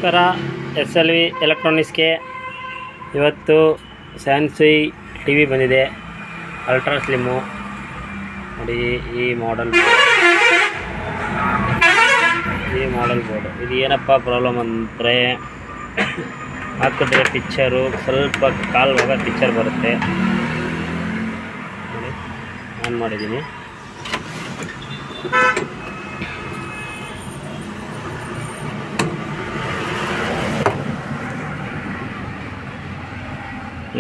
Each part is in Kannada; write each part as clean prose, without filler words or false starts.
ನಮಸ್ಕಾರ. SLV ಎಲೆಕ್ಟ್ರಾನಿಕ್ಸ್ಗೆ ಇವತ್ತು ಸ್ಯಾಮ್ಸಂಗ್ ಟಿ ವಿ ಬಂದಿದೆ, ಅಲ್ಟ್ರಾ ಸ್ಲಿಮ್ಮು ನೋಡಿ. ಈ ಮಾಡೆಲ್ ಬೋರ್ಡು ಇದು ಏನಪ್ಪ ಪ್ರಾಬ್ಲಮ್ ಅಂದರೆ, ಹಾಕಿದ್ರೆ ಪಿಕ್ಚರು ಸ್ವಲ್ಪ ಕಾಲುವಾಗ ಪಿಕ್ಚರ್ ಬರುತ್ತೆ ನೋಡಿ. ಆನ್ ಮಾಡಿದ್ದೀನಿ.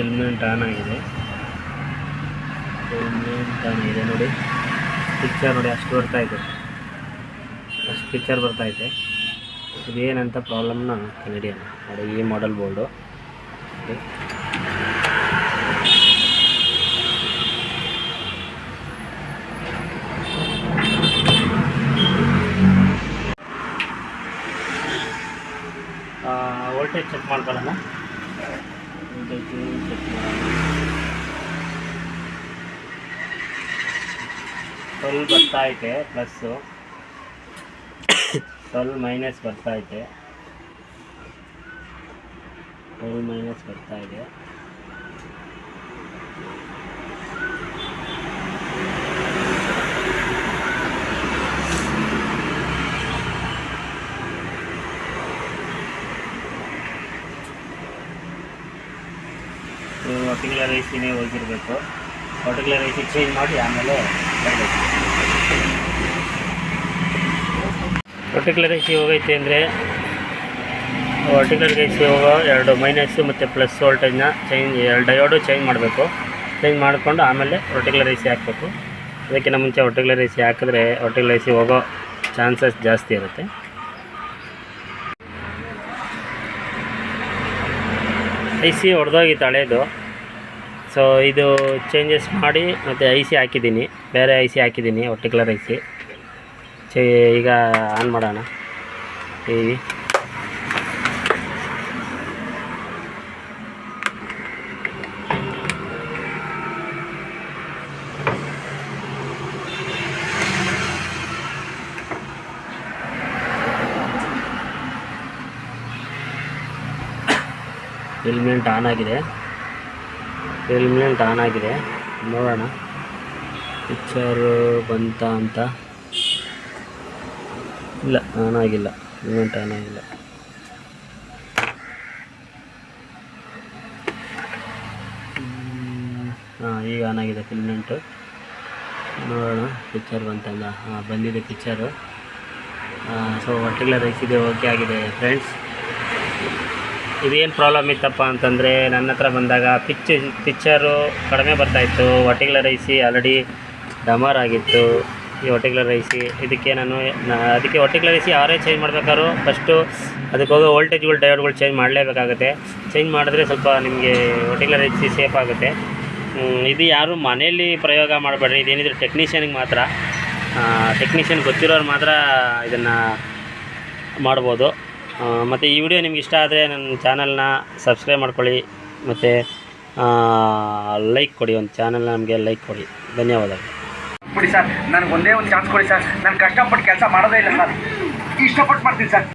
ಎಲಿಮೆಂಟ್ ಆನ್ ಆಗಿದೆ ನೋಡಿ. ಪಿಕ್ಚರ್ ನೋಡಿ ಅಷ್ಟು ಬರ್ತಾಯಿದೆ, ಅಷ್ಟು ಪಿಕ್ಚರ್ ಬರ್ತಾಯಿದೆ. ಇದೇನಂತ ಪ್ರಾಬ್ಲಮ್ನ ಕಂಡುಹಿಡಿಯೋಣ ನೋಡಿ. ಈ ಮಾಡೆಲ್ ಬೋರ್ಡು ವೋಲ್ಟೇಜ್ ಚೆಕ್ ಮಾಡ್ಕೊಳ್ಳೋಣ. ಟ್ವೆಲ್ ಬರ್ತಾ ಐತೆ, ಪ್ಲಸ್ಸು 12 ಮೈನಸ್ ಬರ್ತಾ ಐತೆ, 12 ಮೈನಸ್ ಬರ್ತಾ ಇದೆ. ಪರ್ಟಿಕ್ಯುಲರ್ ಐಸಿನೇ ಹೋಗಿರಬೇಕು. ಪರ್ಟಿಕ್ಯುಲರ್ ಐಸಿ ಚೇಂಜ್ ಮಾಡಿ ಆಮೇಲೆ ಬರಬೇಕು. ಪರ್ಟಿಕ್ಯುಲರ್ ಐಸಿ ಹೋಗೈತೆ ಅಂದರೆ, ಪರ್ಟಿಕ್ಯುಲರ್ ಐಸಿ ಹೋಗೋ 2 ಮೈನಸ್ಸು ಮತ್ತು ಪ್ಲಸ್ ವೋಲ್ಟೇಜ್ನ ಚೇಂಜ್, 2 ಡಯೋಡು ಚೇಂಜ್ ಮಾಡಬೇಕು. ಚೇಂಜ್ ಮಾಡಿಕೊಂಡು ಆಮೇಲೆ ಪರ್ಟಿಕ್ಯುಲರ್ ಐಸಿ ಹಾಕಬೇಕು. ಅದಕ್ಕಿಂತ ಮುಂಚೆ ಪರ್ಟಿಕ್ಯುಲರ್ ಐಸಿ ಹಾಕಿದ್ರೆ ಪರ್ಟಿಕ್ಯುಲರ್ ಐಸಿ ಹೋಗೋ ಚಾನ್ಸಸ್ ಜಾಸ್ತಿ ಇರುತ್ತೆ. ಐಸಿ ಹೊಡೆದೋಗಿತ್ತು ಹಳೇದು. ಸೊ ಇದು ಚೇಂಜಸ್ ಮಾಡಿ ಮತ್ತು ಐಸಿ ಹಾಕಿದ್ದೀನಿ, ಬೇರೆ ಐಸಿ ಹಾಕಿದ್ದೀನಿ, ಪರ್ಟಿಕ್ಯುಲರ್ ಐಸಿ. ಈಗ ಆನ್ ಮಾಡೋಣ ಟಿ ವಿ. ಎಲಿಮೆಂಟ್ ಆನ್ ಆಗಿದೆ, ನೋಡೋಣ ಪಿಕ್ಚರು ಬಂತ ಅಂತ. ಇಲ್ಲ, ಆನ್ ಆಗಿಲ್ಲ, ಎಲಿಮೆಂಟ್ ಆನ್ ಆಗಿಲ್ಲ. ಈಗ ಆನ್ ಆಗಿದೆ ಎಲಿಮೆಂಟು. ನೋಡೋಣ ಪಿಕ್ಚರ್ ಬಂತಲ್ಲ. ಬಂದಿದೆ ಪಿಕ್ಚರು. ಸೊ ಪರ್ಟಿಕ್ಯುಲರ್ ಐಸಿದೆ, ಓಕೆ ಆಗಿದೆ ಫ್ರೆಂಡ್ಸ್. ಇದೇನು ಪ್ರಾಬ್ಲಮ್ ಇತ್ತಪ್ಪ ಅಂತಂದರೆ, ನನ್ನ ಹತ್ರ ಬಂದಾಗ ಪಿಕ್ಚರು ಕಡಿಮೆ ಬರ್ತಾಯಿತ್ತು. ಪರ್ಟಿಕ್ಯುಲರ್ ಐಸಿ ಆಲ್ರೆಡಿ ಡಮರ್ ಆಗಿತ್ತು. ಈ ಪರ್ಟಿಕ್ಯುಲರ್ ಐಸಿ ಇದಕ್ಕೆ ಅದಕ್ಕೆ ಪರ್ಟಿಕ್ಯುಲರ್ ಐಸಿ ಯಾರೇ ಚೇಂಜ್ ಮಾಡಬೇಕಾದ್ರೂ ಫಸ್ಟು ಅದಕ್ಕೆ ಹೋಗೋ ವೋಲ್ಟೇಜ್ಗಳು, ಡಯೋಡ್ಗಳು ಚೇಂಜ್ ಮಾಡಲೇಬೇಕಾಗುತ್ತೆ. ಚೇಂಜ್ ಮಾಡಿದ್ರೆ ಸ್ವಲ್ಪ ನಿಮಗೆ ಪರ್ಟಿಕ್ಯುಲರ್ ಐಸಿ ಸೇಫ್ ಆಗುತ್ತೆ. ಇದು ಯಾರು ಮನೆಯಲ್ಲಿ ಪ್ರಯೋಗ ಮಾಡಬೇಡ್ರಿ. ಇದೇನಿದ್ರು ಟೆಕ್ನಿಷಿಯನ್ಗೆ ಮಾತ್ರ, ಟೆಕ್ನಿಷಿಯನ್ ಗೊತ್ತಿರೋರು ಮಾತ್ರ ಇದನ್ನು ಮಾಡ್ಬೋದು. ಮತ್ತು ಈ ವಿಡಿಯೋ ನಿಮ್ಗೆ ಇಷ್ಟ ಆದರೆ ನನ್ನ ಚಾನಲ್ನ ಸಬ್ಸ್ಕ್ರೈಬ್ ಮಾಡ್ಕೊಳ್ಳಿ, ಮತ್ತು ಲೈಕ್ ಕೊಡಿ. ಒಂದು ಚಾನಲ್ನ ನಮಗೆ ಲೈಕ್ ಕೊಡಿ. ಧನ್ಯವಾದಗಳು. ಕೊಡಿ ಸರ್, ನನಗೆ ಒಂದೇ ಒಂದು ಚಾನ್ಸ್ ಕೊಡಿ ಸರ್. ನಾನು ಕಷ್ಟಪಟ್ಟು ಕೆಲಸ ಮಾಡೋದೇ ಇಲ್ಲ ಸರ್, ಇಷ್ಟಪಟ್ಟು ಮಾಡ್ತೀನಿ ಸರ್.